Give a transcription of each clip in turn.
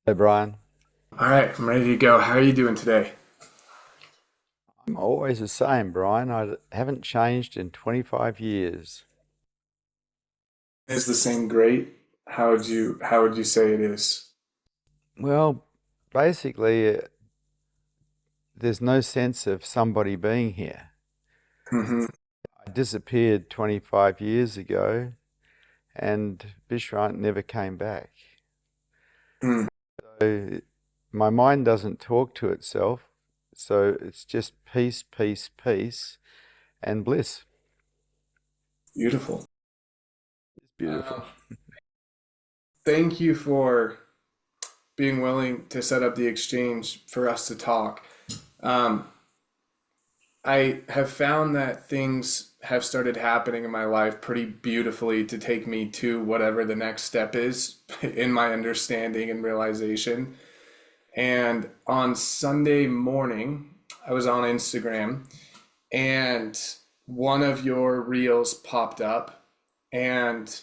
Hey Brian, All right, I'm ready to go. How are you doing today? I'm always the same, Brian. I haven't changed in 25 years. Is the same great? How would you say it is? Well, basically, there's no sense of somebody being here. Hmm. I disappeared 25 years ago, and Vishrant never came back. Mm, So my mind doesn't talk to itself, so it's just peace, peace, peace, and bliss. beautiful. It's beautiful. Thank you for being willing to set up the exchange for us to talk. Um, I have found that things have started happening in my life pretty beautifully to take me to whatever the next step is in my understanding and realization. And on Sunday morning, I was on Instagram and one of your reels popped up, and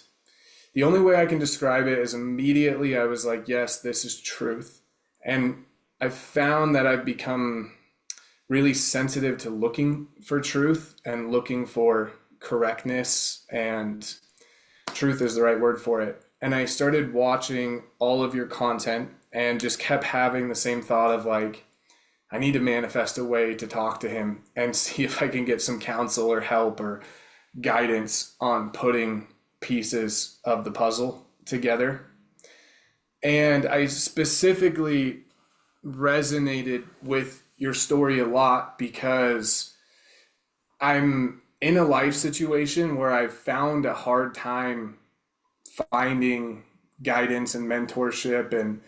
the only way I can describe it is immediately I was like, yes, this is truth. And I found that I've become really sensitive to looking for truth and looking for correctness, and truth is the right word for it. And I started watching all of your content and just kept having the same thought of like, I need to manifest a way to talk to him and see if I can get some counsel or help or guidance on putting pieces of the puzzle together. And I specifically resonated with your story a lot because I'm in a life situation where I've found a hard time finding guidance and mentorship, and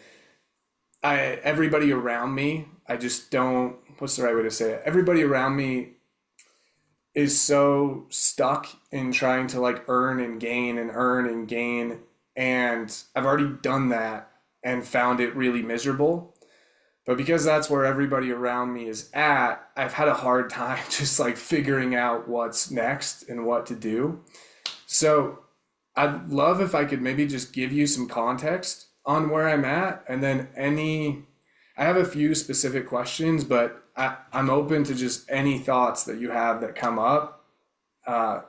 everybody around me, I just don't, what's the right way to say it? Everybody around me is so stuck in trying to like earn and gain and earn and gain. And I've already done that and found it really miserable. But because that's where everybody around me is at, I've had a hard time just like figuring out what's next and what to do. So I'd love if I could maybe just give you some context on where I'm at, and then I have a few specific questions, but I'm open to just any thoughts that you have that come up,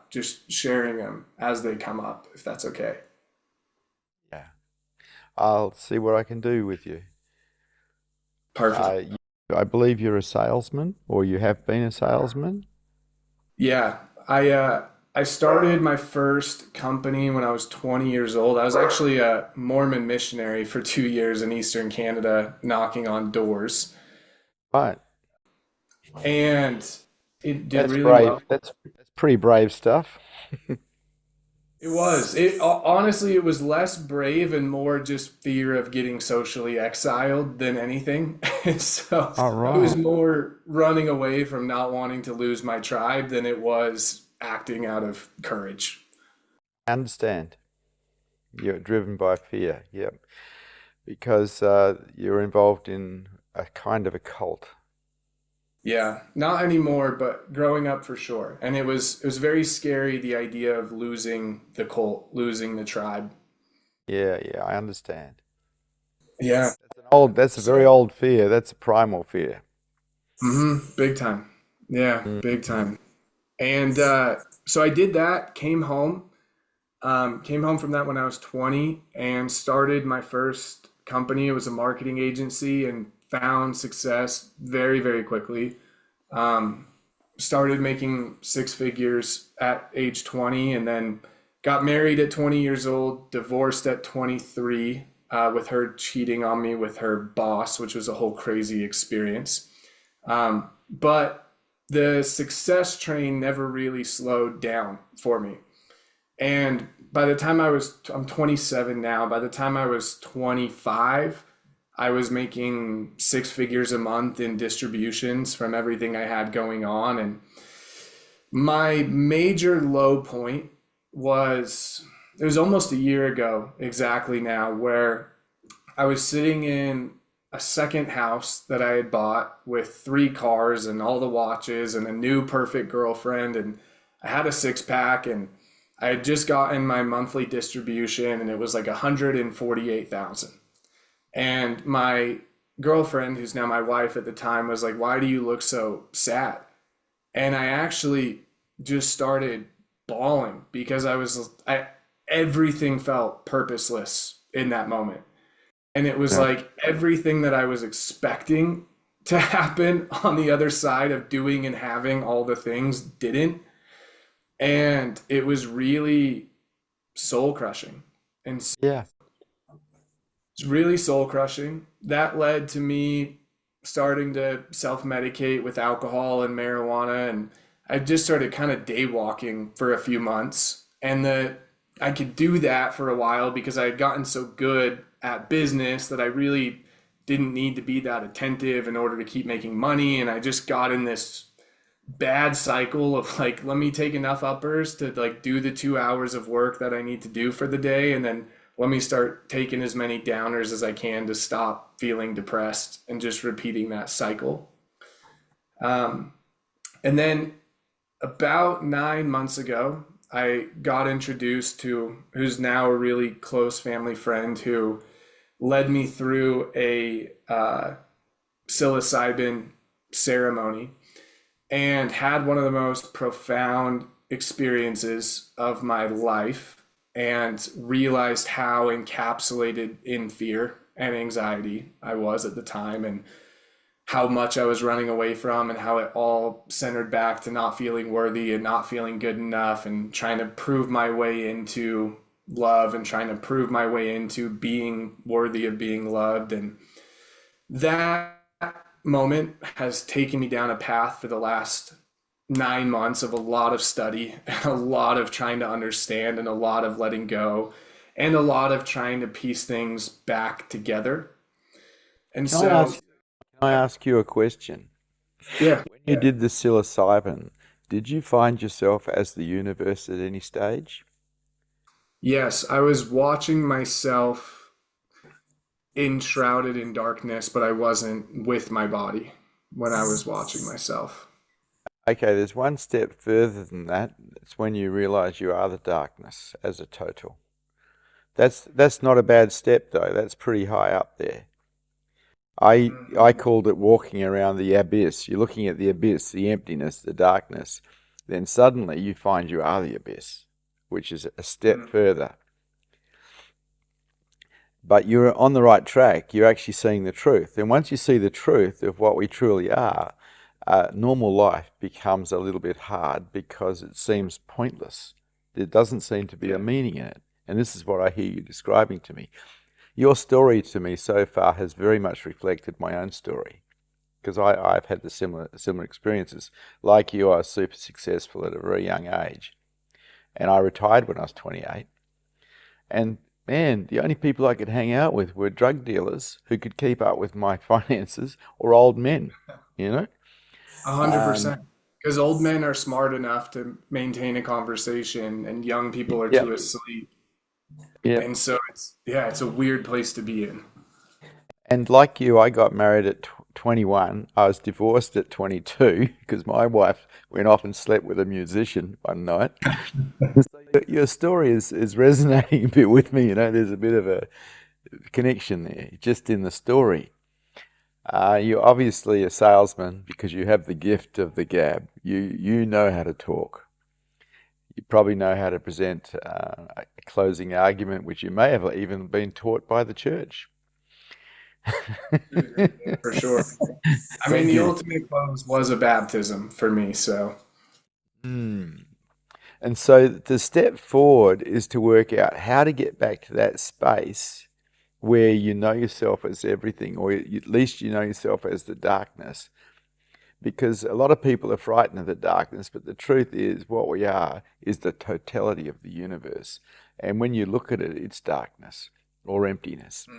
just sharing them as they come up, if that's okay. Yeah, I'll see what I can do with you. Perfect. I believe you're a salesman, or you have been a salesman. Yeah, I started my first company when I was 20 years old. I was actually a Mormon missionary for 2 years in Eastern Canada, knocking on doors, Right. and it did That's really brave. well. That's pretty brave stuff. It was. It honestly, it was less brave and more just fear of getting socially exiled than anything. And so All it was right. more running away from not wanting to lose my tribe than it was acting out of courage. I understand. You're driven by fear. Yep. Because you're involved in a kind of a cult. Yeah, not anymore, but growing up for sure. And it was very scary, the idea of losing the cult, losing the tribe. Yeah, yeah, I understand. Yeah. That's a very So, old fear. That's a primal fear. big time. Yeah, Mm. big time. And so I did that, came home from that when I was 20 and started my first company. It was a marketing agency and found success very, very quickly. Um, Started making six figures at age 20, and then got married at 20 years old, divorced at 23, with her cheating on me with her boss, which was a whole crazy experience. But the success train never really slowed down for me. And by the time I'm 27 now, by the time I was 25, I was making six figures a month in distributions from everything I had going on. And my major low point was, it was almost a year ago exactly now, where I was sitting in a second house that I had bought with three cars and all the watches and a new perfect girlfriend. And I had a six pack, and I had just gotten my monthly distribution, and it was like 148,000. And my girlfriend, who's now my wife at the time, was like, "Why do you look so sad?" And I actually just started bawling because everything felt purposeless in that moment. And it was Yeah. like everything that I was expecting to happen on the other side of doing and having all the things didn't. And it was really soul crushing. And Yeah. it's really soul crushing. That led to me starting to self medicate with alcohol and marijuana. And I just started kind of day walking for a few months. And I could do that for a while because I had gotten so good at business that I really didn't need to be that attentive in order to keep making money. And I just got in this bad cycle of like, let me take enough uppers to like do the 2 hours of work that I need to do for the day, and then let me start taking as many downers as I can to stop feeling depressed, and just repeating that cycle. Um, and then about 9 months ago, I got introduced to who's now a really close family friend who led me through a psilocybin ceremony and had one of the most profound experiences of my life, and realized how encapsulated in fear and anxiety I was at the time, and how much I was running away from, and how it all centered back to not feeling worthy and not feeling good enough and trying to prove my way into love and trying to prove my way into being worthy of being loved. And that moment has taken me down a path for the last 9 months of a lot of study and a lot of trying to understand and a lot of letting go and a lot of trying to piece things back together. And Can I ask, so, can I ask you a question? yeah, When you did the psilocybin, did you find yourself as the universe at any stage? yes, I was watching myself enshrouded in darkness, but I wasn't with my body when I was watching myself. Okay, there's one step further than that. It's when you realize you are the darkness as a total. That's not a bad step though. That's pretty high up there. I called it walking around the abyss. You're looking at the abyss, the emptiness, the darkness. Then suddenly you find you are the abyss, which is a step further. But you're on the right track. You're actually seeing the truth. And once you see the truth of what we truly are, normal life becomes a little bit hard because it seems pointless. There doesn't seem to be a meaning in it. And this is what I hear you describing to me. Your story to me so far has very much reflected my own story because I've had the similar experiences. Like you, I was super successful at a very young age, and I retired when I was 28. And man, the only people I could hang out with were drug dealers who could keep up with my finances or old men, you know? 100%. Because old men are smart enough to maintain a conversation and young people are too Yep, asleep. yep. And so yeah, it's a weird place to be in. And like you, I got married at 21. I was divorced at 22 because my wife went off and slept with a musician one night. So your story is resonating a bit with me. You know, there's a bit of a connection there just in the story. You're obviously a salesman because you have the gift of the gab. You know how to talk. You probably know how to present a closing argument, which you may have even been taught by the church. For sure. I mean, Thank the you. ultimate close was a baptism for me. So, Mm. And so the step forward is to work out how to get back to that space where you know yourself as everything, or at least you know yourself as the darkness. Because a lot of people are frightened of the darkness, but the truth is, what we are is the totality of the universe. And when you look at it, it's darkness or emptiness.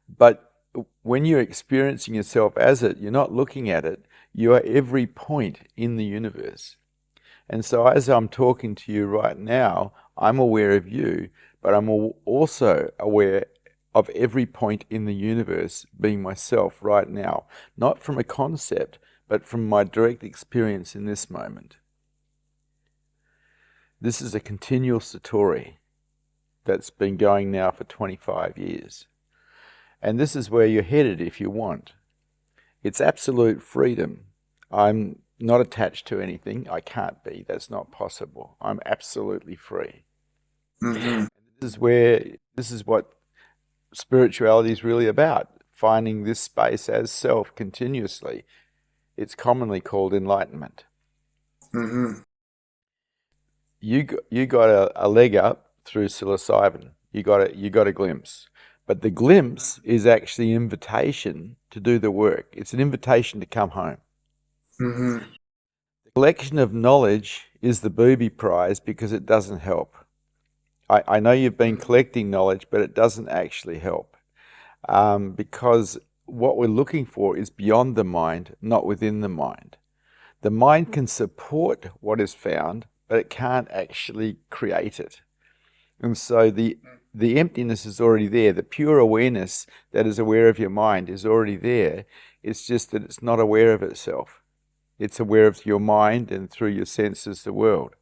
But when you're experiencing yourself as it, you're not looking at it, you are every point in the universe. And so, as I'm talking to you right now, I'm aware of you, but I'm also aware of every point in the universe being myself right now, not from a concept, but from my direct experience in this moment. This is a continual satori that's been going now for 25 years. And this is where you're headed if you want. It's absolute freedom. I'm not attached to anything. I can't be. That's not possible. I'm absolutely free. Mm-hmm. This is what spirituality is really about, finding this space as self continuously. It's commonly called enlightenment. Mm-hmm. You got a leg up through psilocybin. You got a glimpse. But the glimpse is actually an invitation to do the work. It's an invitation to come home. Mm-hmm. The collection of knowledge is the booby prize because it doesn't help. I know you've been collecting knowledge, but it doesn't actually help. Because what we're looking for is beyond the mind, not within the mind. The mind can support what is found, but it can't actually create it. And so the emptiness is already there. The pure awareness that is aware of your mind is already there. It's just that it's not aware of itself. It's aware of your mind and through your senses the world.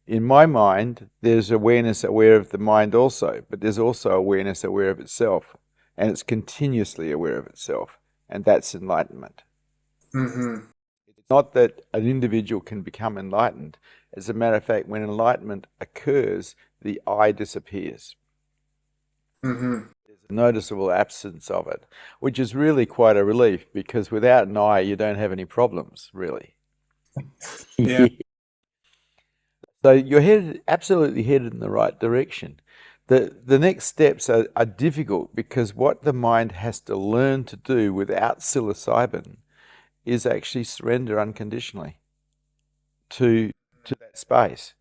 In my mind, there's awareness aware of the mind also, but there's also awareness aware of itself. And it's continuously aware of itself. And that's enlightenment. Mm-hmm. It's not that an individual can become enlightened. As a matter of fact, when enlightenment occurs, the I disappears. Mm-hmm. There's a noticeable absence of it, which is really quite a relief because without an I, you don't have any problems, really. Yeah. So you're absolutely headed in the right direction. The next steps are difficult because what the mind has to learn to do without psilocybin is actually surrender unconditionally to that space.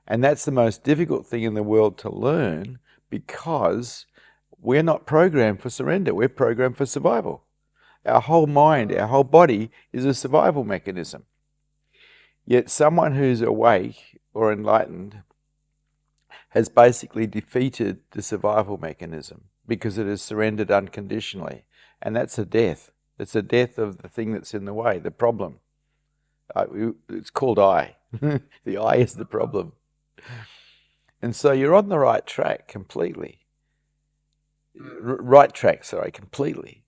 And that's the most difficult thing in the world to learn because we're not programmed for surrender. We're programmed for survival. Our whole mind, our whole body is a survival mechanism. Yet someone who's awake or enlightened has basically defeated the survival mechanism because it has surrendered unconditionally. And that's a death. It's a death of the thing that's in the way, the problem. It's called I. The I is the problem. And so you're on the right track completely. Right track, sorry, completely.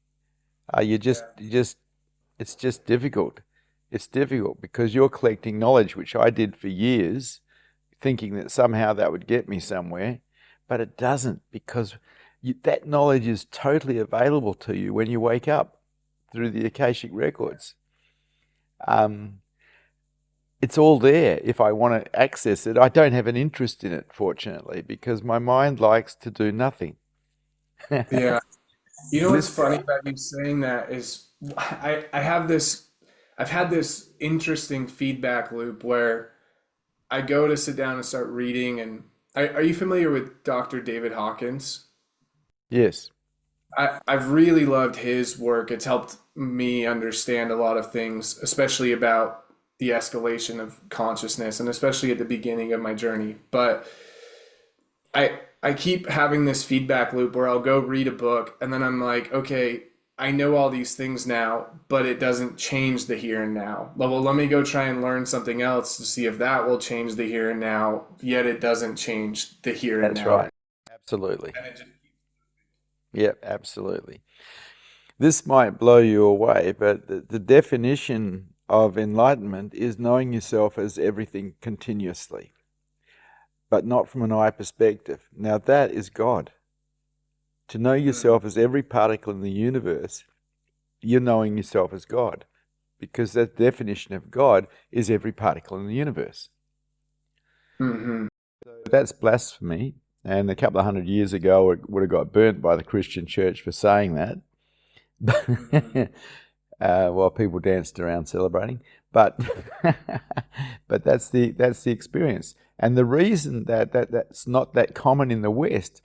It's just difficult. It's difficult because you're collecting knowledge, which I did for years, thinking that somehow that would get me somewhere, but it doesn't because that knowledge is totally available to you when you wake up through the Akashic records. It's all there if I want to access it. I don't have an interest in it, fortunately, because my mind likes to do nothing. Yeah. You know what's This, funny about you saying that is I have this I've had this interesting feedback loop where I go to sit down and start reading and are you familiar with Dr. David Hawkins? yes, I've really loved his work. It's helped me understand a lot of things, especially about the escalation of consciousness and especially at the beginning of my journey. But I keep having this feedback loop where I'll go read a book and then I'm like, okay, I know all these things now, but it doesn't change the here and now. Well, let me go try and learn something else to see if that will change the here and now, yet it doesn't change the here and that's now. right. Absolutely. And it just Yep, absolutely. This might blow you away, but the definition of enlightenment is knowing yourself as everything continuously, but not from an I perspective. Now, that is God. To know yourself as every particle in the universe, you're knowing yourself as God, because that definition of God is every particle in the universe. mm-hmm. That's blasphemy, and a couple of 100 years ago, it would have got burnt by the Christian church for saying that. While people danced around celebrating, but but that's the experience, and the reason that's not that common in the West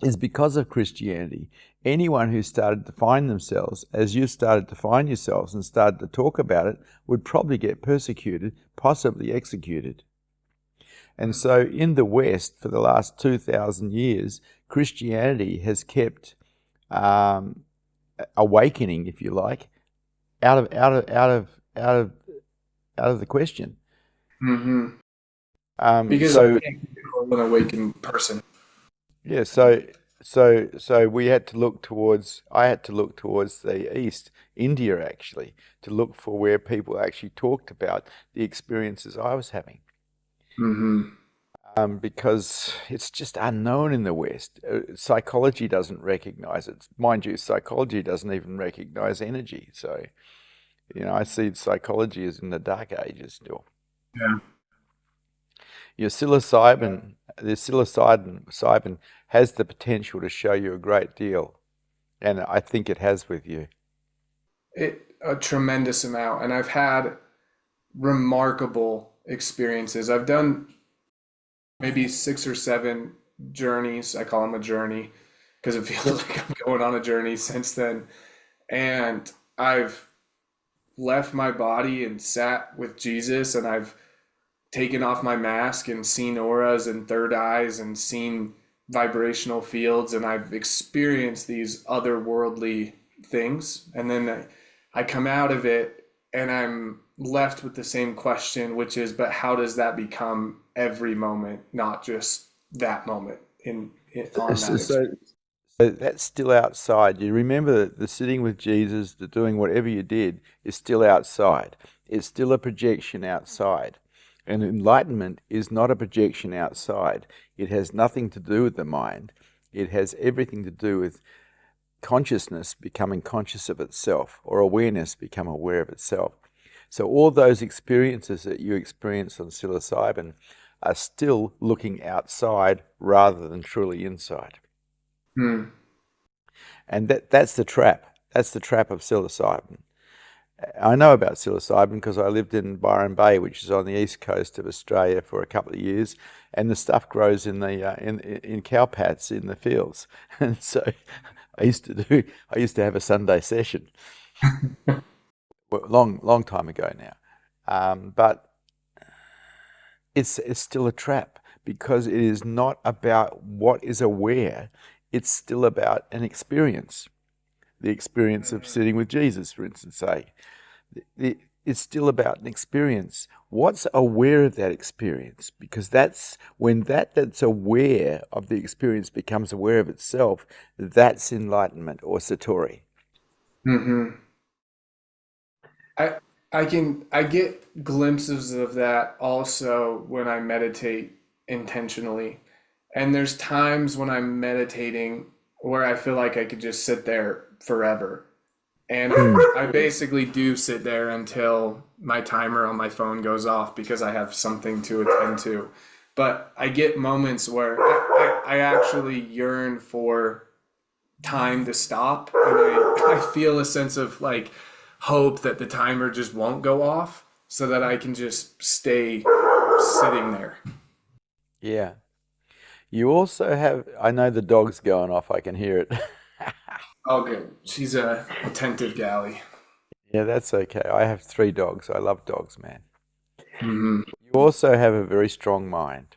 is because of Christianity. Anyone who started to find themselves, as you started to find yourselves and started to talk about it, would probably get persecuted, possibly executed. And so in the West, for the last 2,000 years, Christianity has kept awakening, if you like, out of the question. Mm-hmm. Because I So can't control an awakened person. yeah, so So we had to look towards, I had to look towards the east, India actually, to look for where people actually talked about the experiences I was having. Mm-hmm. Because it's just unknown in the West. Psychology doesn't recognize it. Mind you, psychology doesn't even recognize energy. So, I see psychology as in the dark ages still. Yeah. Your psilocybin, the psilocybin has the potential to show you a great deal, and I think it has with you. A tremendous amount. And I've had remarkable experiences. I've done maybe 6 or 7 journeys. I call them a journey because it feels like I'm going on a journey since then. And I've left my body and sat with Jesus, and I've taken off my mask and seen auras and third eyes and seen vibrational fields, and I've experienced these otherworldly things. And then I come out of it and I'm left with the same question, which is, but how does that become every moment, not just that moment on So, that so, experience? so that's still outside. You remember that the sitting with Jesus, the doing whatever you did, is still outside. It's still a projection outside. And enlightenment is not a projection outside. It has nothing to do with the mind. It has everything to do with consciousness becoming conscious of itself, or awareness become aware of itself. So all those experiences that you experience on psilocybin are still looking outside rather than truly inside. Hmm. And that's the trap. That's the trap of psilocybin. I know about psilocybin because I lived in Byron Bay, which is on the east coast of Australia, for a couple of years, and the stuff grows in the in cow pats in the fields. And so I used to have a Sunday session, well, long time ago now, but it's still a trap because it is not about what is aware. It's still about an experience, the experience of sitting with Jesus, for instance, say. It's still about an experience. What's aware of that experience? Because that's when that's aware of the experience becomes aware of itself, that's enlightenment or satori. Mm-hmm. I I get glimpses of that also when I meditate intentionally. And there's times when I'm meditating where I feel like I could just sit there forever. And Hmm. I basically do sit there until my timer on my phone goes off because I have something to attend to. But I get moments where I actually yearn for time to stop, and I feel a sense of like hope that the timer just won't go off so that I can just stay sitting there. Yeah. You also have, I know the dog's going off, I can hear it. Oh, good. She's a attentive galley. Yeah, that's okay. I have 3 dogs. I love dogs, man. Hmm. You also have a very strong mind,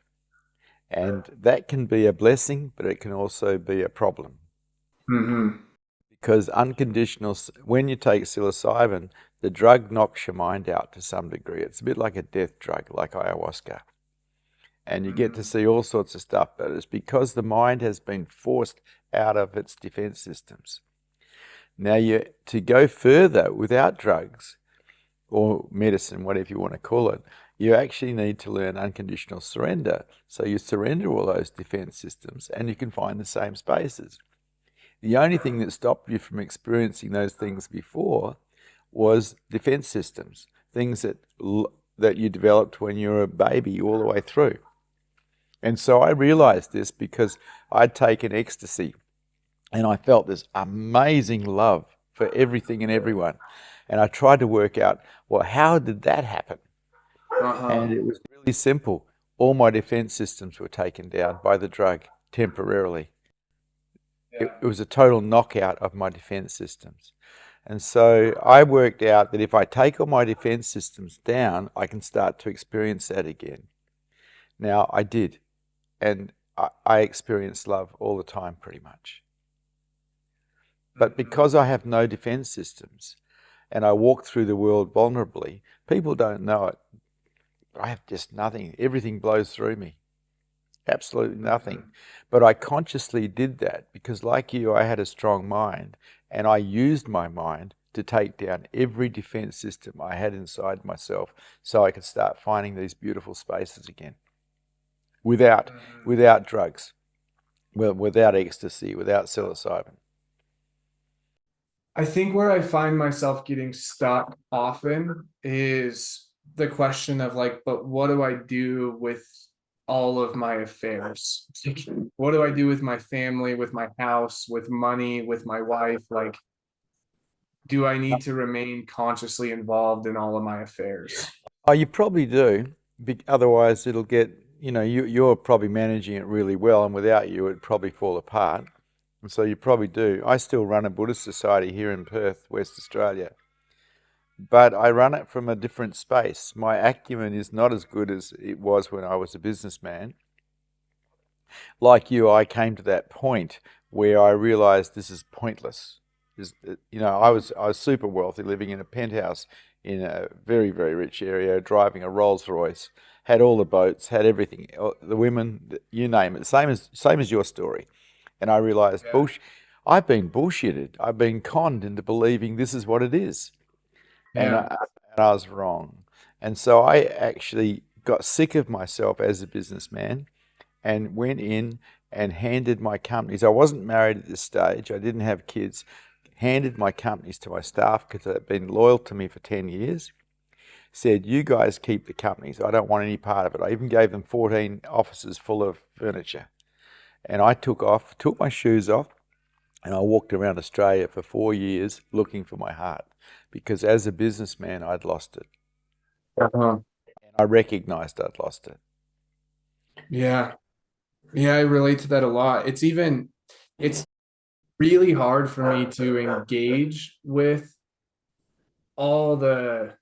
and that can be a blessing, but it can also be a problem. Hmm. Because when you take psilocybin, the drug knocks your mind out to some degree. It's a bit like a death drug, like ayahuasca. And you get to see all sorts of stuff, but it's because the mind has been forced out of its defense systems. Now, to go further without drugs or medicine, whatever you want to call it, you actually need to learn unconditional surrender. So you surrender all those defense systems and you can find the same spaces. The only thing that stopped you from experiencing those things before was defense systems, things that you developed when you were a baby all the way through. And so I realized this because I'd taken ecstasy and I felt this amazing love for everything and everyone. And I tried to work out, well, how did that happen? Uh-huh. And it was really simple. All my defense systems were taken down by the drug temporarily. Yeah. It was a total knockout of my defense systems. And so I worked out that if I take all my defense systems down, I can start to experience that again. Now, I did. And I experience love all the time, pretty much. But because I have no defense systems and I walk through the world vulnerably, people don't know it. I have just nothing. Everything blows through me. absolutely nothing. Mhm. But I consciously did that because, like you, I had a strong mind and I used my mind to take down every defense system I had inside myself so I could start finding these beautiful spaces again without, Mhm. without drugs, well, without ecstasy, without psilocybin. I think where I find myself getting stuck often is the question of like, but what do I do with all of my affairs? Like, what do I do with my family, with my house, with money, with my wife? Like, do I need to remain consciously involved in all of my affairs? Oh, you probably do. Otherwise, it'll get, you're probably managing it really well, and without you, it'd probably fall apart. And so you probably do. I still run a Buddhist society here in Perth, West Australia, but I run it from a different space. My acumen is not as good as it was when I was a businessman. Like you, I came to that point where I realized this is pointless. I was super wealthy, living in a penthouse in a very, very rich area, driving a Rolls Royce, had all the boats, had everything, the women, you name it, same as your story. And I realized, Yeah. I've been bullshitted. I've been conned into believing this is what it is, and Yeah. I was wrong. And so I actually got sick of myself as a businessman and went in and handed my companies. I wasn't married at this stage. I didn't have kids. Handed my companies to my staff because they'd been loyal to me for 10 years. Said, you guys keep the companies. I don't want any part of it. I even gave them 14 offices full of furniture. And I took off, took my shoes off, and I walked around Australia for 4 years looking for my heart because as a businessman, I'd lost it. Uh-huh. And I recognized I'd lost it. Yeah. Yeah, I relate to that a lot. It's really hard for me to engage with all the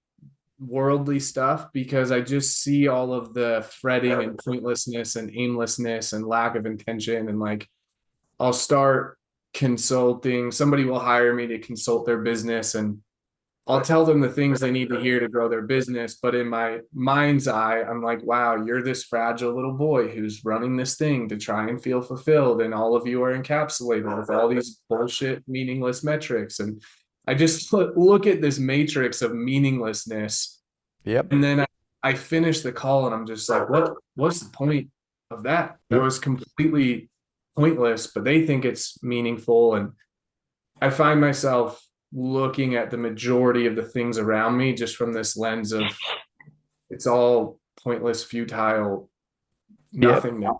worldly stuff because I just see all of the fretting and pointlessness and aimlessness and lack of intention. And like, I'll start consulting, somebody will hire me to consult their business, and I'll tell them the things they need to hear to grow their business. But in my mind's eye, I'm like, wow, you're this fragile little boy who's running this thing to try and feel fulfilled. And all of you are encapsulated with all these bullshit, meaningless metrics. And I just look at this matrix of meaninglessness. Yep. And then I finish the call and I'm just like, what's the point of that? That was completely pointless, but they think it's meaningful. And I find myself looking at the majority of the things around me just from this lens of it's all pointless, futile, Yep. nothingness.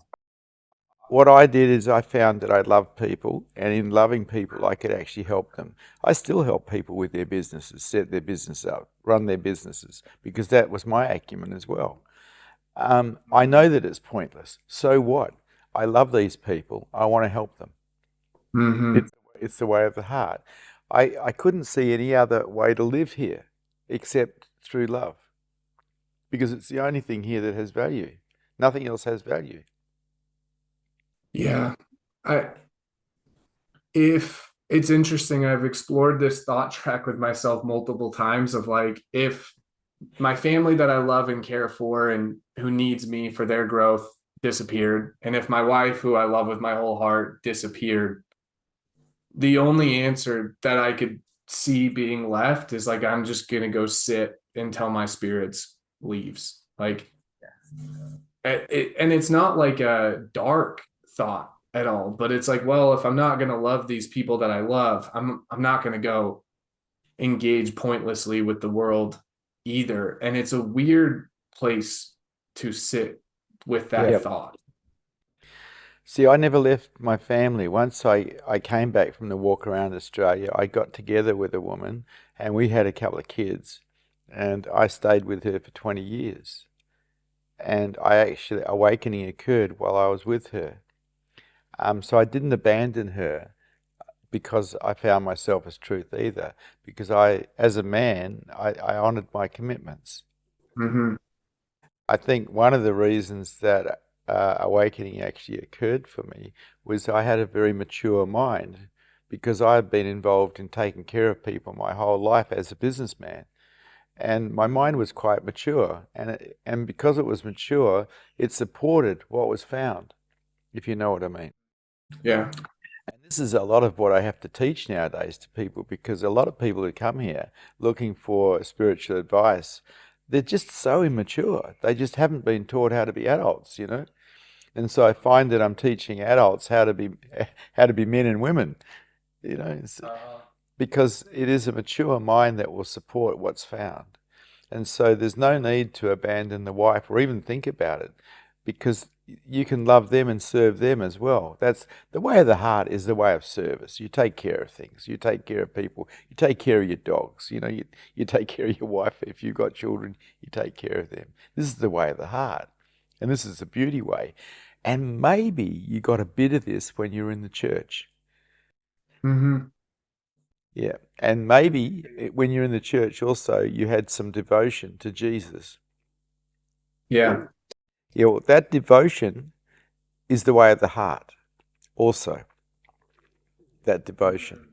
What I did is I found that I loved people, and in loving people, I could actually help them. I still help people with their businesses, set their business up, run their businesses, because that was my acumen as well. I know that it's pointless. So what? I love these people. I want to help them. Mm-hmm. It's the way of the heart. I couldn't see any other way to live here except through love, because it's the only thing here that has value. Nothing else has value. Yeah. I if it's interesting, I've explored this thought track with myself multiple times of like if my family that I love and care for and who needs me for their growth disappeared, and if my wife, who I love with my whole heart, disappeared, the only answer that I could see being left is like I'm just gonna go sit until my spirits leaves. Like and it's not like a dark thought at all, but it's like, well, if I'm not gonna love these people that I love, I'm not gonna go engage pointlessly with the world either. And it's a weird place to sit with that Yep. thought. See, I never left my family. Once I came back from the walk around Australia, I got together with a woman and we had a couple of kids. And I stayed with her for 20 years. And awakening occurred while I was with her. So I didn't abandon her because I found myself as truth either. Because as a man, I honored my commitments. Mm-hmm. I think one of the reasons that awakening actually occurred for me was I had a very mature mind because I had been involved in taking care of people my whole life as a businessman. And my mind was quite mature. And because it was mature, it supported what was found. if you know what I mean. Yeah. And this is a lot of what I have to teach nowadays to people, because a lot of people who come here looking for spiritual advice, they're just so immature. They just haven't been taught how to be adults, you know? And so I find that I'm teaching adults how to be men and women, you know, Uh, because it is a mature mind that will support what's found. And so there's no need to abandon the wife or even think about it, because you can love them and serve them as well. That's the way of the heart, is the way of service. You take care of things. You take care of people. You take care of your dogs. You know, you take care of your wife. If you've got children, you take care of them. This is the way of the heart. And this is the beauty way. And maybe you got a bit of this when you're in the church. hmm Yeah. And maybe when you're in the church also, you had some devotion to Jesus. Yeah. Yeah, well, that devotion is the way of the heart also, that devotion.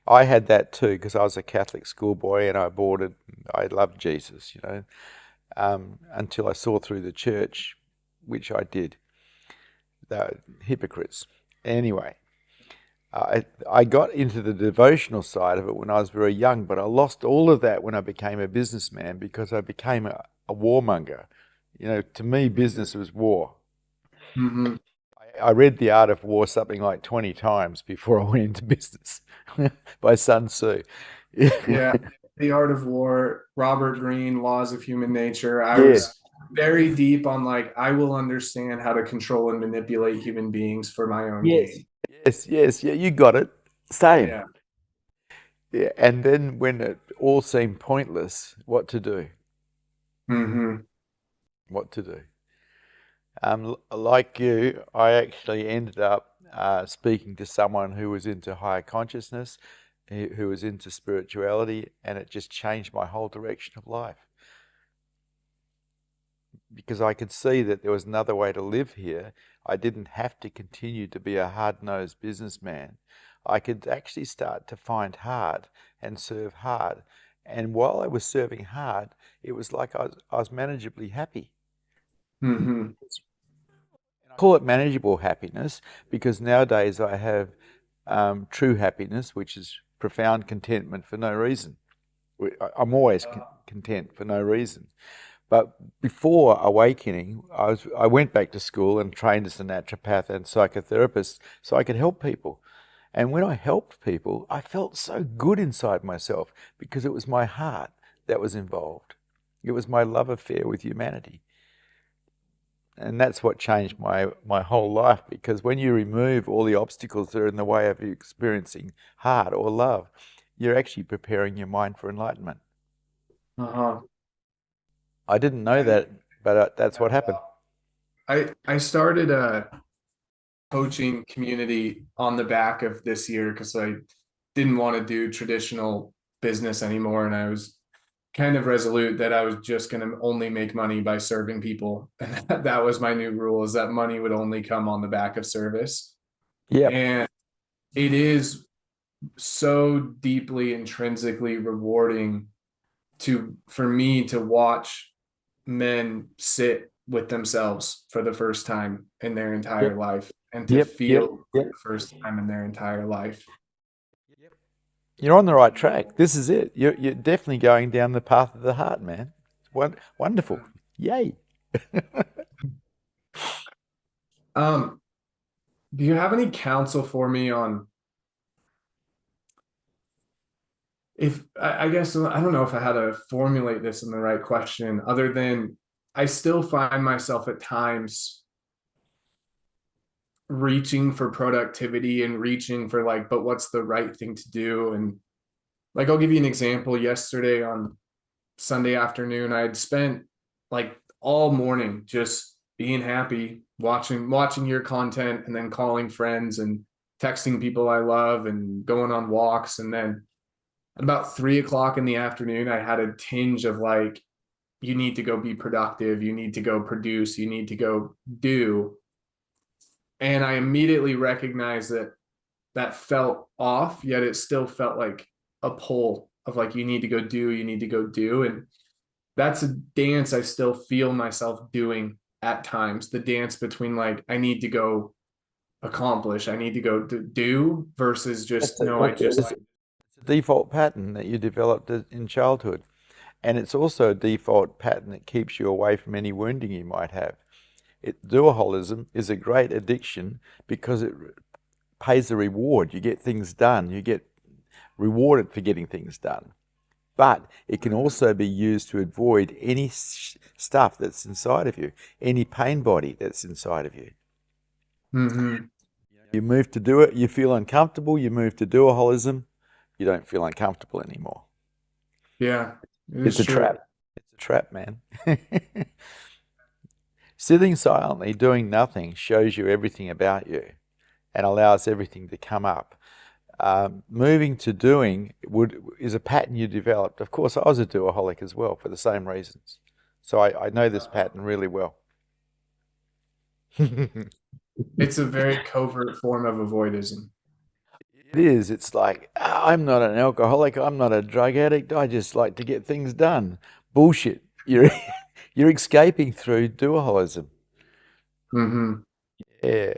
I had that too because I was a Catholic schoolboy and I boarded. I loved Jesus, you know, until I saw through the church, which I did. They're hypocrites. Anyway, I got into the devotional side of it when I was very young, but I lost all of that when I became a businessman, because I became a warmonger. You know, to me, business was war. hmm I read The Art of War something like 20 times before I went into business by Sun Tzu. Yeah. The Art of War, Robert Greene, Laws of Human Nature. I Yeah. was very deep on like, I will understand how to control and manipulate human beings for my own Yes. gain. Yes, yes, yeah, you got it. Same. Yeah. Yeah. And then when it all seemed pointless, what to do? hmm What to do? Like you, I actually ended up speaking to someone who was into higher consciousness, who was into spirituality, and it just changed my whole direction of life, because I could see that there was another way to live here. I didn't have to continue to be a hard-nosed businessman. I could actually start to find hard and serve hard. And while I was serving hard, it was like I was manageably happy. hmm I call it manageable happiness because nowadays I have true happiness, which is profound contentment for no reason. I'm always content for no reason. But before awakening, I went back to school and trained as a naturopath and psychotherapist so I could help people. And when I helped people, I felt so good inside myself because it was my heart that was involved. It was my love affair with humanity. And that's what changed my whole life, because when you remove all the obstacles that are in the way of you experiencing heart or love, you're actually preparing your mind for enlightenment. Uh-huh. I didn't know that, but that's what happened. I started a coaching community on the back of this year because I didn't want to do traditional business anymore, and I was kind of resolute that I was just going to only make money by serving people. And that was my new rule, is that money would only come on the back of service. Yep. And it is so deeply intrinsically rewarding to for me to watch men sit with themselves for the first time in their Yep. entire life and to Yep. Yep. feel for Yep. the first time in their entire life. You're on the right track. This is it. You're definitely going down the path of the heart, man. Wonderful. Yay. Um, do you have any counsel for me on if I guess I don't know if I had to formulate this in the right question, other than I still find myself at times reaching for productivity and reaching for like, but what's the right thing to do? And like, I'll give you an example. Yesterday on Sunday afternoon, I had spent like all morning just being happy, watching your content and then calling friends and texting people I love and going on walks. And then at about 3 o'clock in the afternoon, I had a tinge of like, you need to go be productive, you need to go produce, you need to go do. And I immediately recognized that that felt off, yet it still felt like a pull of like, you need to go do, you need to go do. And that's a dance I still feel myself doing at times, the dance between like I need to go accomplish, I need to go do versus just no, I just It's a default pattern that you developed in childhood. And it's also a default pattern that keeps you away from any wounding you might have. Duoholism is a great addiction because it pays a reward. You get things done. You get rewarded for getting things done. But it can also be used to avoid any stuff that's inside of you, any pain body that's inside of you. mm-hmm. You move to do it, you feel uncomfortable. You move to duoholism, you don't feel uncomfortable anymore. Yeah, it It's is a true. trap. It's a trap, man. Sitting silently, doing nothing, shows you everything about you and allows everything to come up. Moving to doing is a pattern you developed. Of course, I was a doaholic as well for the same reasons. So I know this pattern really well. It It's a very covert form of avoidism. is. It's like, I'm not an alcoholic. I'm not a drug addict. I just like to get things done. Bullshit. You're escaping through duaholism. Mm-hmm. Yeah.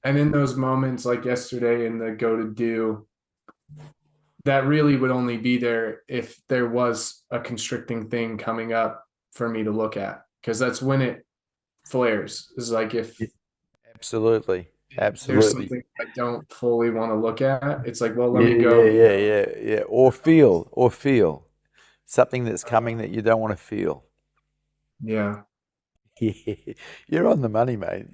And in those moments, like yesterday in the go to do, that really would only be there if there was a constricting thing coming up for me to look at, because that's when it flares. Is like if Absolutely. there's Absolutely. something I don't fully want to look at, it's like, well, let Yeah, me yeah, go. yeah, yeah, yeah. Or feel something that's coming that you don't want to feel. Yeah. You're on the money, mate.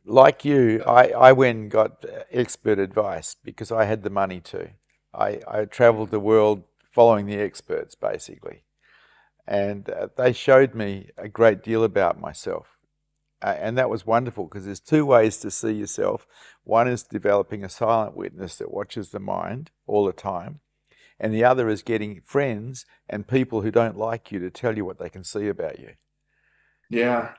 Like you, I went and got expert advice because I had the money to. I traveled the world following the experts, basically. And they showed me a great deal about myself. And that was wonderful because there's two ways to see yourself. One is developing a silent witness that watches the mind all the time. And the other is getting friends and people who don't like you to tell you what they can see about you. Yeah.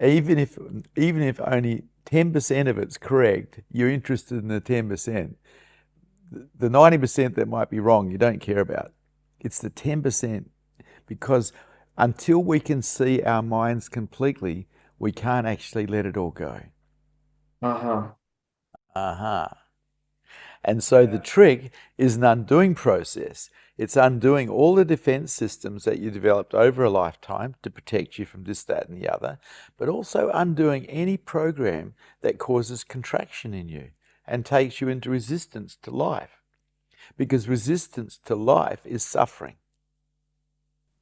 Even if even if only 10% of it's correct, you're interested in the 10%. The 90% that might be wrong, you don't care about. It's the 10% because until we can see our minds completely, we can't actually let it all go. Uh-huh. Uh-huh. And so the trick is an undoing process. It's undoing all the defense systems that you developed over a lifetime to protect you from this, that, and the other, but also undoing any program that causes contraction in you and takes you into resistance to life. Because resistance to life is suffering.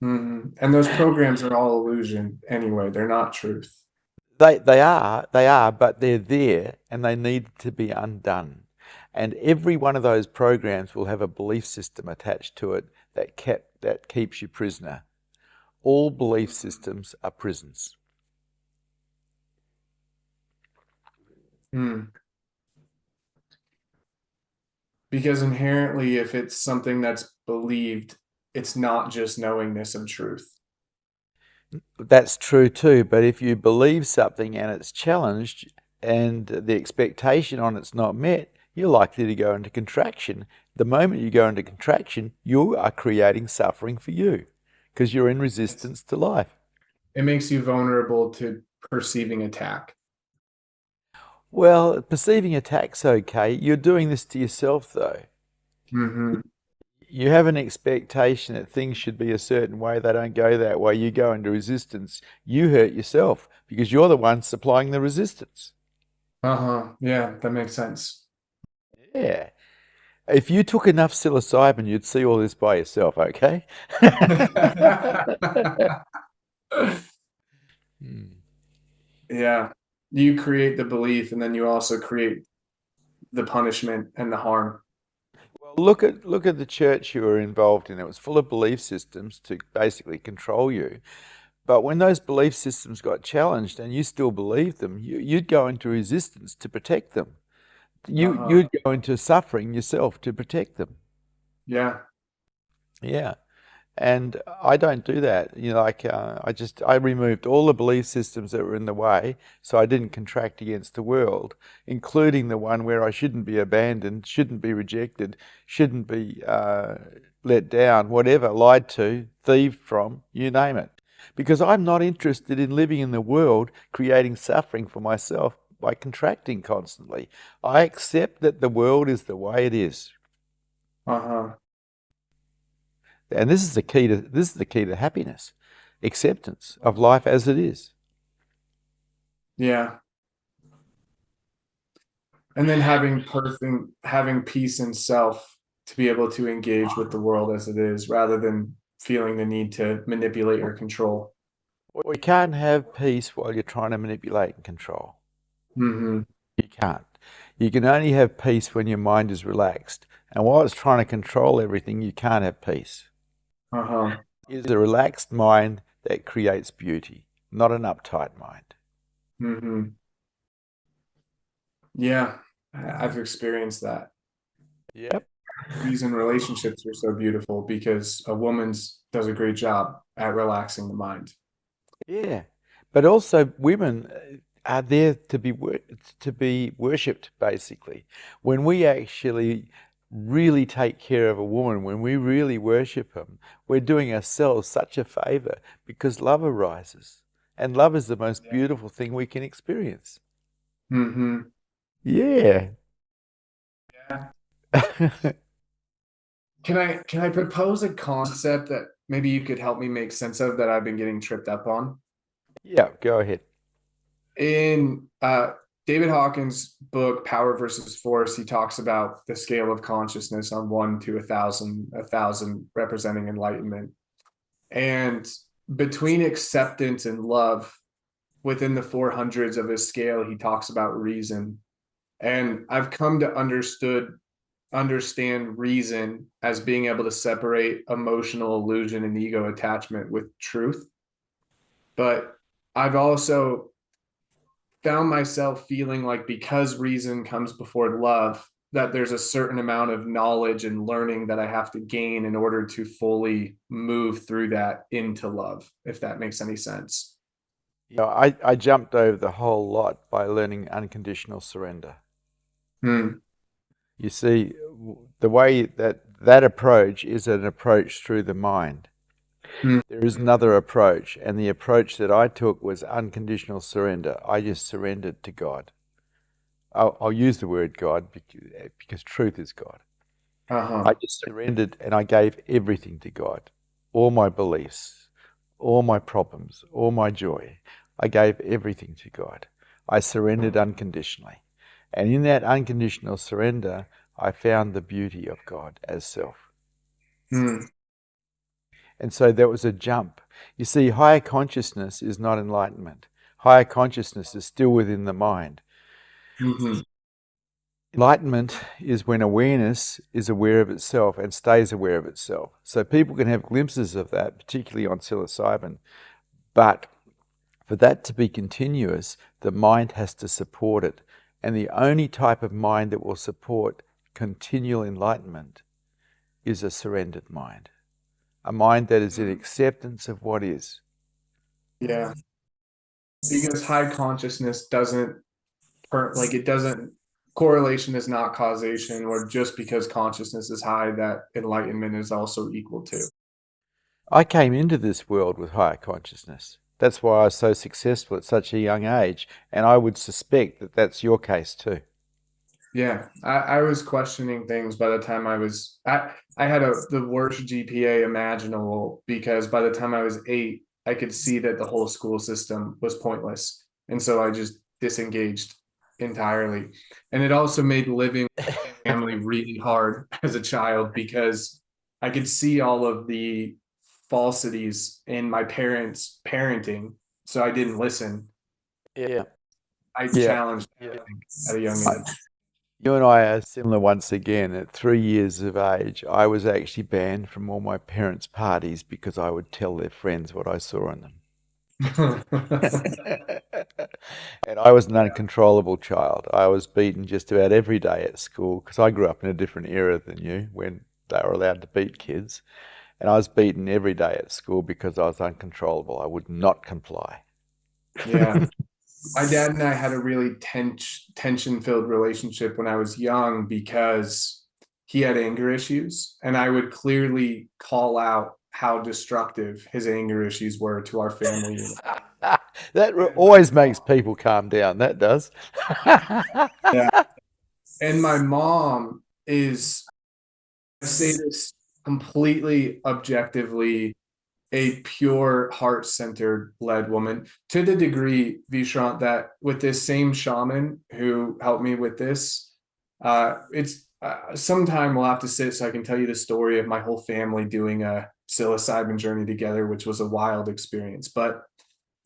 Mm-hmm. And those programs are all illusion anyway. They're not truth. They are, but they're there and they need to be undone. And every one of those programs will have a belief system attached to it that keeps you prisoner. All belief systems are prisons. Mm. Because inherently, if it's something that's believed, it's not just knowingness of truth. That's true too, but if you believe something and it's challenged and the expectation on it's not met, you're likely to go into contraction. The moment you go into contraction, you are creating suffering for you because you're in resistance to life. It makes you vulnerable to perceiving attack. Well, perceiving attack's okay. You're doing this to yourself though. Mm-hmm. You have an expectation that things should be a certain way, they don't go that way. You go into resistance. You hurt yourself because you're the one supplying the resistance. Uh-huh. Yeah, that makes sense. Yeah. If you took enough psilocybin, you'd see all this by yourself, okay? Hmm. Yeah. You create the belief and then you also create the punishment and the harm. Well, look at the church you were involved in. It was full of belief systems to basically control you. But when those belief systems got challenged and you still believed them, you'd go into resistance to protect them. Uh-huh. You'd go into suffering yourself to protect them. Yeah. Yeah. And I don't do that. I removed all the belief systems that were in the way, so I didn't contract against the world, including the one where I shouldn't be abandoned, shouldn't be rejected, shouldn't be let down, whatever, lied to, thieved from, you name it. Because I'm not interested in living in the world creating suffering for myself by contracting constantly. I accept that the world is the way it is. Uh-huh. And this is the key to happiness, acceptance of life as it is. Yeah. And then having peace in self to be able to engage with the world as it is rather than feeling the need to manipulate or control. We can't have peace while you're trying to manipulate and control. Mm-hmm. You can't. You can only have peace when your mind is relaxed. And while it's trying to control everything, you can't have peace. Uh-huh. It's a relaxed mind that creates beauty, not an uptight mind. Mm-hmm. Yeah. I've experienced that. Yep. Reason relationships are so beautiful because a woman's does a great job at relaxing the mind. Yeah, but also women are there to be worshipped. Basically, when we actually really take care of a woman, when we really worship them, we're doing ourselves such a favor because love arises, and love is the most beautiful thing we can experience. Mm-hmm. Yeah. Yeah. Can I propose a concept that maybe you could help me make sense of that I've been getting tripped up on? Yeah, go ahead. In David Hawkins' book Power versus Force, he talks about the scale of consciousness on 1 to 1,000, 1,000 representing enlightenment. And between acceptance and love, within the 400s of his scale, he talks about reason. And I've come to understand reason as being able to separate emotional illusion and ego attachment with truth. But I've also found myself feeling like because reason comes before love, that there's a certain amount of knowledge and learning that I have to gain in order to fully move through that into love, if that makes any sense. I jumped over the whole lot by learning unconditional surrender. Hmm. You see, the way that approach is an approach through the mind. Hmm. There is another approach, and the approach that I took was unconditional surrender. I just surrendered to God. I'll use the word God because truth is God. I Uh-huh. just surrendered and I gave everything to God. All my beliefs, all my problems, all my joy. I gave everything to God. I surrendered unconditionally. And in that unconditional surrender, I found the beauty of God as self. Hmm. And so that was a jump. You see, higher consciousness is not enlightenment. Higher consciousness is still within the mind. Hmm. Enlightenment is when awareness is aware of itself and stays aware of itself. So people can have glimpses of that, particularly on psilocybin. But for that to be continuous, the mind has to support it. And the only type of mind that will support continual enlightenment is a surrendered mind. A mind that is in acceptance of what is. Yeah. Because high consciousness doesn't like it doesn't correlation is not causation, or just because consciousness is high, that enlightenment is also equal to. I came into this world with higher consciousness. That's why I was so successful at such a young age, and I would suspect that that's your case too. Yeah, I was questioning things by the time I had the worst GPA imaginable because by the time I was 8, I could see that the whole school system was pointless. And so I just disengaged entirely. And it also made living with my family really hard as a child because I could see all of the falsities in my parents' parenting. So I didn't listen. Yeah, I yeah. challenged everything at a young age. You and I are similar once again. At 3 years of age, I was actually banned from all my parents' parties because I would tell their friends what I saw in them. And I was an uncontrollable child. I was beaten just about every day at school because I grew up in a different era than you when they were allowed to beat kids. And I was beaten every day at school because I was uncontrollable. I would not comply. Yeah. My dad and I had a really tension-filled relationship when I was young because he had anger issues, and I would clearly call out how destructive his anger issues were to our family unit. That And my always makes mom, people calm down. That does. yeah, and my mom is, I say this completely objectively, a pure heart-centered led woman, to the degree, Vishrant, that with this same shaman who helped me with this, it's sometime we'll have to sit so I can tell you the story of my whole family doing a psilocybin journey together, which was a wild experience. But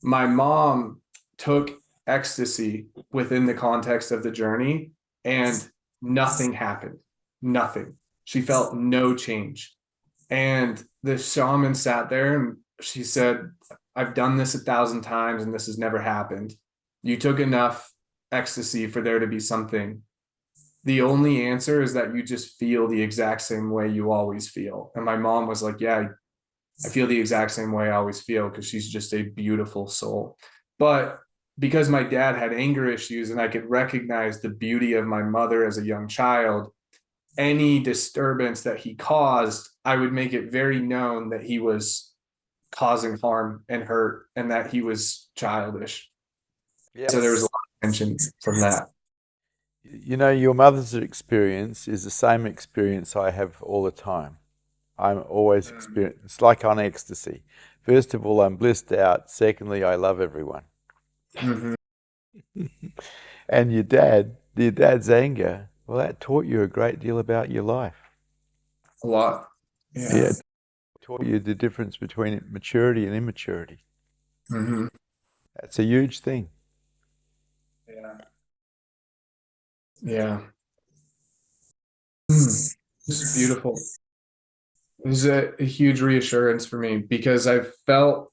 my mom took ecstasy within the context of the journey, and nothing happened. Nothing. She felt no change. And the shaman sat there and she said, I've done this 1,000 times and this has never happened. You took enough ecstasy for there to be something. The only answer is that you just feel the exact same way you always feel. And my mom was like, yeah, I feel the exact same way I always feel, because she's just a beautiful soul. But because my dad had anger issues and I could recognize the beauty of my mother as a young child, any disturbance that he caused, I would make it very known that he was causing harm and hurt and that he was childish. Yep. So there was a lot of tension from that. You know, your mother's experience is the same experience I have all the time. I'm always experiencing, it's like on ecstasy. First of all, I'm blissed out. Secondly, I love everyone. Mm-hmm. And your dad's anger, well, that taught you a great deal about your life. A lot. Yeah. Yeah, it taught you the difference between maturity and immaturity. Mm-hmm. That's a huge thing. Yeah. Yeah. This is beautiful. This is a huge reassurance for me because I felt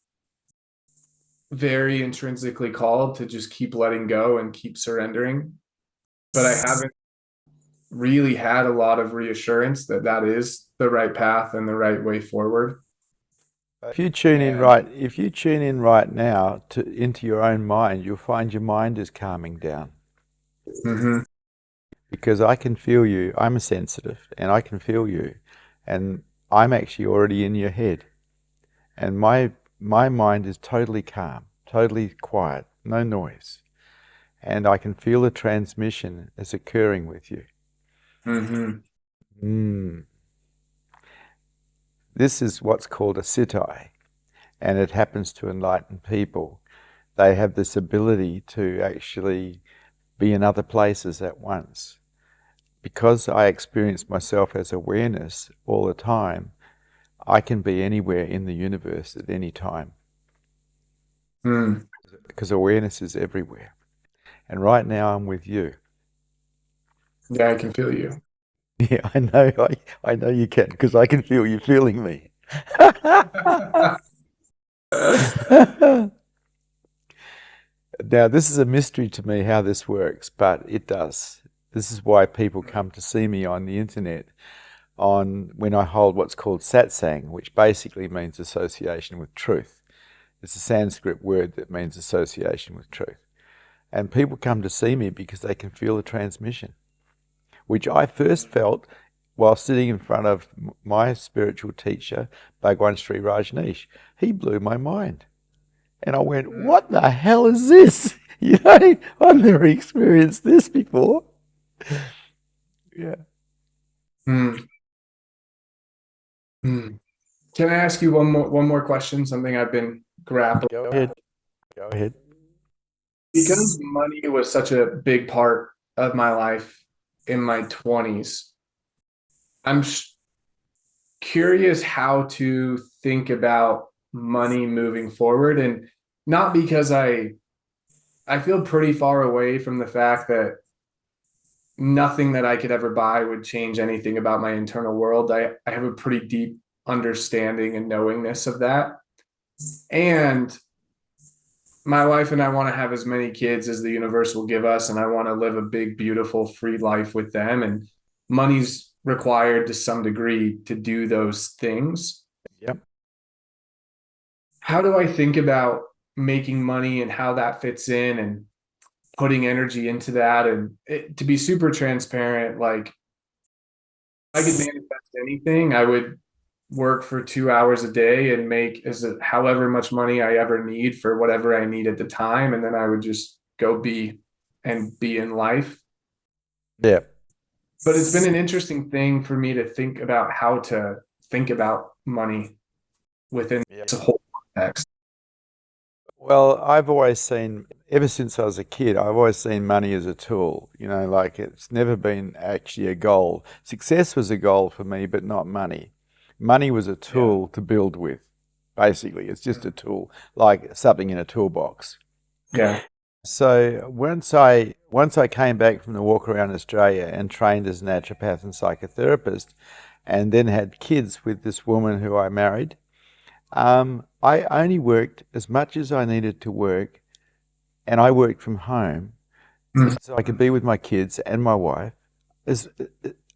very intrinsically called to just keep letting go and keep surrendering. But I haven't really had a lot of reassurance that that is the right path and the right way forward. And If you tune in right now to into your own mind, you'll find your mind is calming down. mhm, Because I can feel you. I'm a sensitive, and I can feel you, and I'm actually already in your head, and my mind is totally calm, totally quiet, no noise, and I can feel the transmission is occurring with you. mhm, Mm. This is what's called a sitai, and it happens to enlightened people. They have this ability to actually be in other places at once. Because I experience myself as awareness all the time, I can be anywhere in the universe at any time mm. because awareness is everywhere. And right now I'm with you. Yeah, I can feel you. Yeah, I know you can because I can feel you feeling me. Now, this is a mystery to me how this works, but it does. This is why people come to see me on the internet on when I hold what's called satsang, which basically means association with truth. It's a Sanskrit word that means association with truth. And people come to see me because they can feel the transmission, which I first felt while sitting in front of my spiritual teacher, Bhagwan Sri Rajneesh. He blew my mind. And I went, what the hell is this? You know, I've never experienced this before. Yeah. Mm, mm. Can I ask you one more question? Something I've been grappling. Go ahead. Go ahead. Because money was such a big part of my life in my 20s, I'm curious how to think about money moving forward. And not because I feel pretty far away from the fact that nothing that I could ever buy would change anything about my internal world. I have a pretty deep understanding and knowingness of that. And my wife and I want to have as many kids as the universe will give us, and I want to live a big, beautiful, free life with them. And money's required to some degree to do those things. how do I think about making money and how that fits in and putting energy into that? And to be super transparent, like if I could manifest anything, I would work for 2 hours a day and make however much money I ever need for whatever I need at the time. And then I would just go be in life. Yeah. But it's been an interesting thing for me to think about how to think about money within Yeah. this whole context. Well, I've always seen, ever since I was a kid, I've always seen money as a tool. Like it's never been actually a goal. Success was a goal for me, but not money. Money was a Yeah. tool to build with. Basically, it's just a tool, like something in a toolbox. Yeah. So once I came back from the walk around Australia and trained as a naturopath and psychotherapist, and then had kids with this woman who I married, I only worked as much as I needed to work, and I worked from home Mhm. so I could be with my kids and my wife. As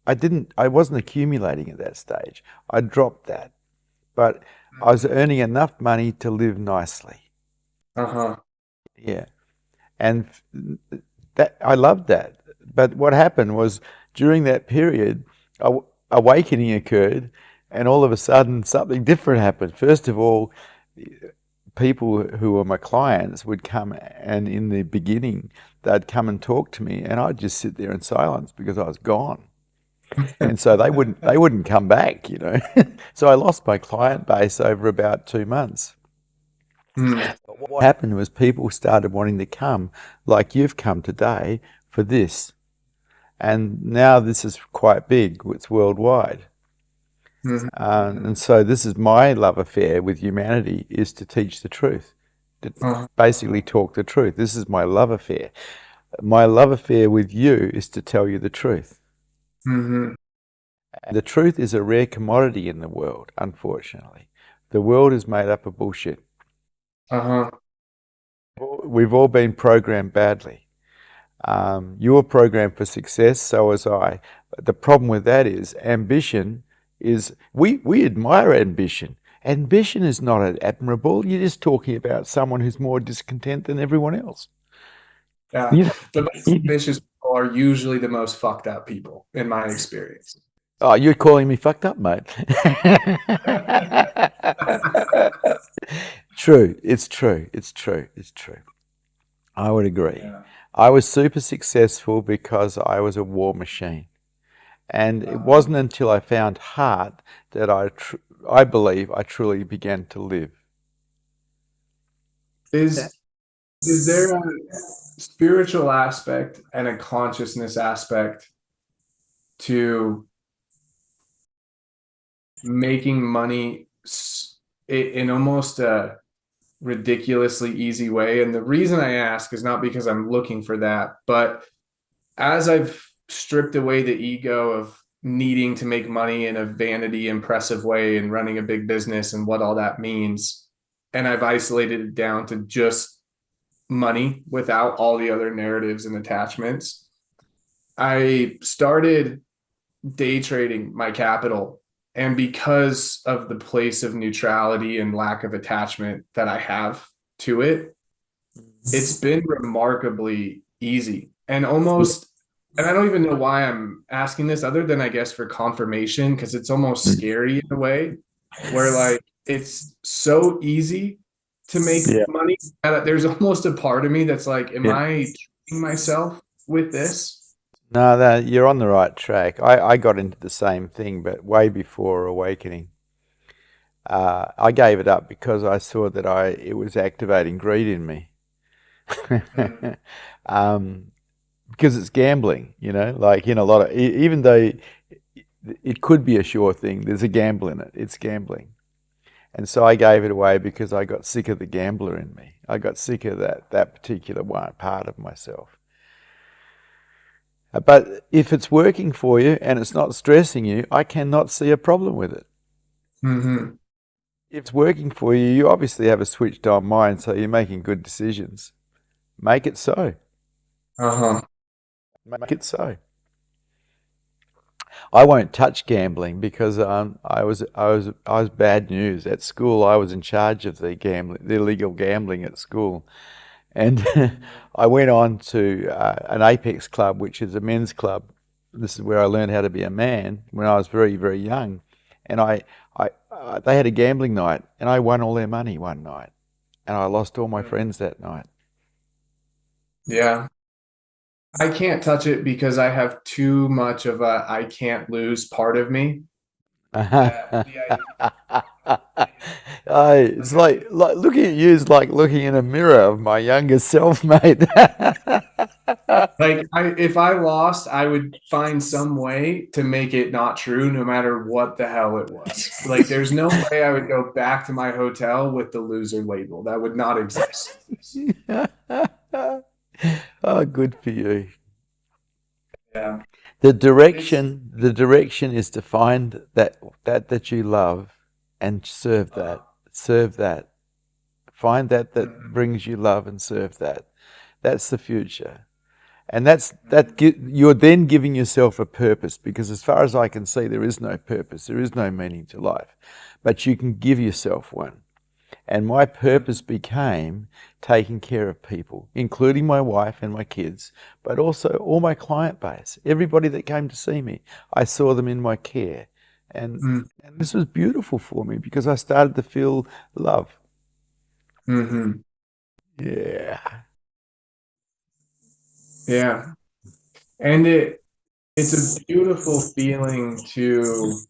I wasn't accumulating at that stage. I dropped that, but I was earning enough money to live nicely. Uh-huh. Yeah, and that I loved that. But what happened was during that period, awakening occurred, and all of a sudden something different happened. First of all, people who were my clients would come, and in the beginning they'd come and talk to me, and I'd just sit there in silence because I was gone, and so they wouldn't come back. So I lost my client base over about 2 months. Mm. But what happened was people started wanting to come, like you've come today, for this, and now this is quite big. It's worldwide. Mhm. And so this is my love affair with humanity, is to teach the truth, to Uh-huh. basically talk the truth. This is my love affair. My love affair with you is to tell you the truth. Mhm. And the truth is a rare commodity in the world, unfortunately. The world is made up of bullshit. Uh-huh. We've all been programmed badly. You were programmed for success, so was I. But the problem with that is ambition is, we admire ambition. Ambition is not admirable. You're just talking about someone who's more discontent than everyone else. Yeah. You know, The most ambitious people are usually the most fucked up people, in my experience. oh, you're calling me fucked up, mate. True. It's true. It's true. It's true. I would agree. Yeah. I was super successful because I was a war machine. And it Uh-huh. wasn't until I found heart that I believe I truly began to live. Is is there a spiritual aspect and a consciousness aspect to making money in almost a ridiculously easy way? And the reason I ask is not because I'm looking for that, but as I've stripped away the ego of needing to make money in a vanity impressive way and running a big business and what all that means, and I've isolated it down to just money without all the other narratives and attachments, I started day trading my capital. And because of the place of neutrality and lack of attachment that I have to it, it's been remarkably easy and almost, and I don't even know why I'm asking this other than I guess for confirmation, because it's almost scary in a way where like it's so easy to make Yeah. money that there's almost a part of me that's like, am Yeah. I tricking myself with this? No, you're on the right track. I got into the same thing, but way before awakening. I gave it up because I saw that it was activating greed in me. Mm. um, because it's gambling, like in a lot of, even though it could be a sure thing, there's a gamble in it. It's gambling. And so I gave it away because I got sick of the gambler in me. I got sick of that particular one part of myself. But if it's working for you and it's not stressing you, I cannot see a problem with it. Mm-hmm. If it's working for you, you obviously have a switched on mind, so you're making good decisions. Make it so. Uh-huh. Make it so. I won't touch gambling because I was bad news at school. I was in charge of the gambling, the illegal gambling at school, and I went on to an Apex club, which is a men's club. This is where I learned how to be a man when I was very, very young, and they had a gambling night, and I won all their money one night, and I lost all my friends that night. Yeah. I can't touch it because I have too much of a I can't lose part of me. That the idea It's of having like looking at you is like looking in a mirror of my younger self, mate. like if I lost, I would find some way to make it not true, no matter what the hell it was. Like there's no way I would go back to my hotel with the loser label. That would not exist. Oh, good for you. Yeah. It's The direction is to find that you love and serve uh, that. Serve that. Find that mhm, brings you love and serve that. That's the future. And you're then giving yourself a purpose because as far as I can see, there is no purpose. There is no meaning to life. But you can give yourself one. And my purpose became taking care of people, including my wife and my kids, but also all my client base. Everybody that came to see me, I saw them in my care. And, mhm, and this was beautiful for me because I started to feel love. mhm. Yeah. Yeah. And it's a beautiful feeling to,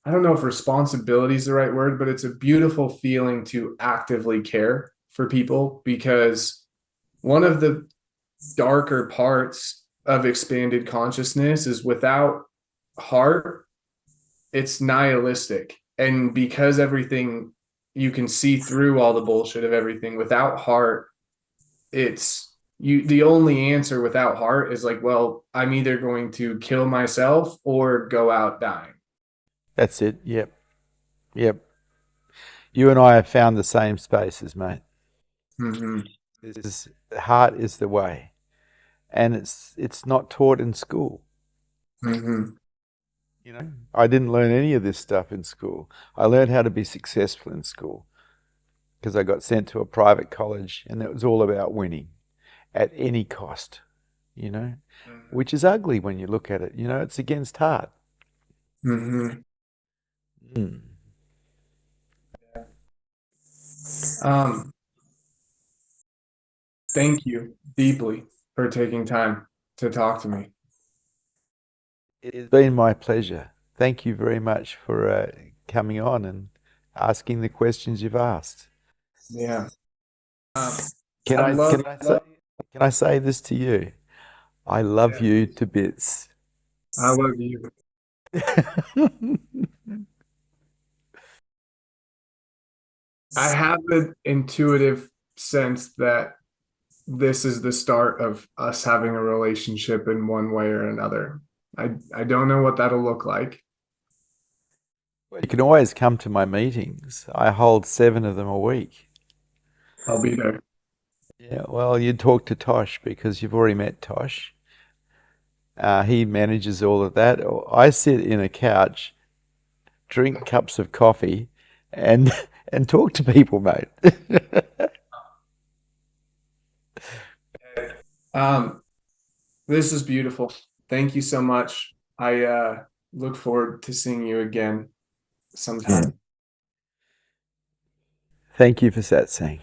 I don't know if responsibility is the right word, but it's a beautiful feeling to actively care for people because one of the darker parts of expanded consciousness is without heart, it's nihilistic. And because everything, you can see through all the bullshit of everything without heart, it's you the only answer without heart is like, well, I'm either going to kill myself or go out dying. That's it. Yep. Yep. You and I have found the same spaces, mate. Hmm. The heart is the way. And it's not taught in school. Hmm. You know, I didn't learn any of this stuff in school. I learned how to be successful in school because I got sent to a private college and it was all about winning at any cost, you know, which is ugly when you look at it. You know, it's against heart. Hmm. Mm. um Thank you deeply for taking time to talk to me. It's been my pleasure. Thank you very much for coming on and asking the questions you've asked. Yeah. um Can I'd I love can I say this to you? I love yeah, you to bits. I love you. I have an intuitive sense that this is the start of us having a relationship in one way or another. I don't know what that'll look like. You can always come to my meetings. I hold 7 of them a week. I'll be there. Yeah, well, you talk to Tosh because you've already met Tosh. He manages all of that. I sit in a couch, drink cups of coffee, and and talk to people, mate. Um, this is beautiful. Thank you so much. I look forward to seeing you again Yeah. sometime. Thank you for satsang.